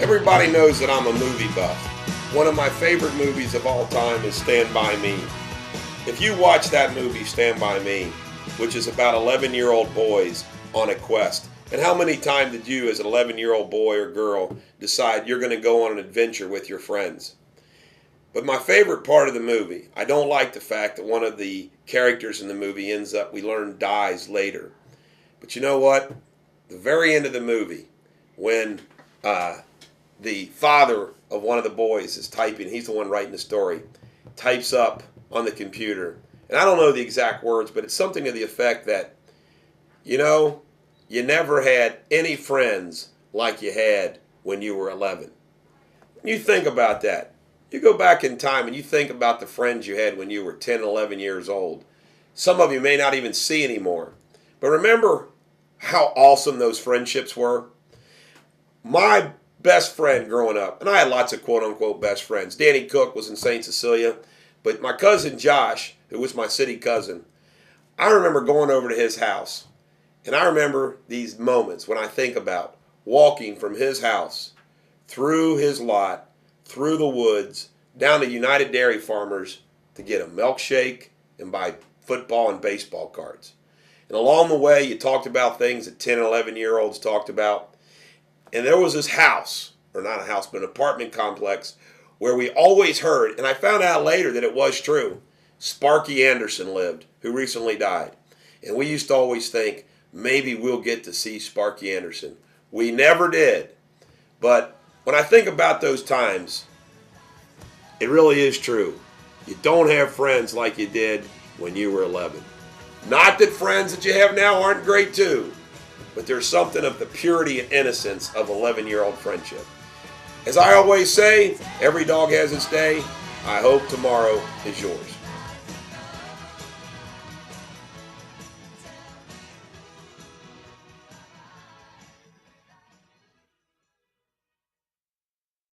Everybody knows that I'm a movie buff. One of my favorite movies of all time is Stand By Me. If you watch that movie, Stand By Me, which is about 11-year-old boys on a quest, and how many times did you as an 11-year-old boy or girl decide you're going to go on an adventure with your friends? But my favorite part of the movie, I don't like the fact that one of the characters in the movie we learn dies later. But you know what? The very end of the movie, when the father of one of the boys is typing, he's the one writing the story, types up on the computer. And I don't know the exact words, but it's something to the effect that, you never had any friends like you had when you were 11. You think about that. You go back in time and you think about the friends you had when you were 10, 11 years old. Some of you may not even see anymore. But remember how awesome those friendships were? My best friend growing up, and I had lots of quote-unquote best friends. Danny Cook was in St. Cecilia, but my cousin Josh, who was my city cousin, I remember going over to his house, and I remember these moments when I think about walking from his house, through his lot, through the woods, down to United Dairy Farmers to get a milkshake and buy football and baseball cards. And along the way, you talked about things that 10 and 11-year-olds talked about. And there was this house, or not a house, but an apartment complex, where we always heard, and I found out later that it was true, Sparky Anderson lived, who recently died. And we used to always think, maybe we'll get to see Sparky Anderson. We never did. But when I think about those times, it really is true. You don't have friends like you did when you were 11. Not that friends that you have now aren't great too, but there's something of the purity and innocence of 11-year-old friendship. As I always say, every dog has its day. I hope tomorrow is yours.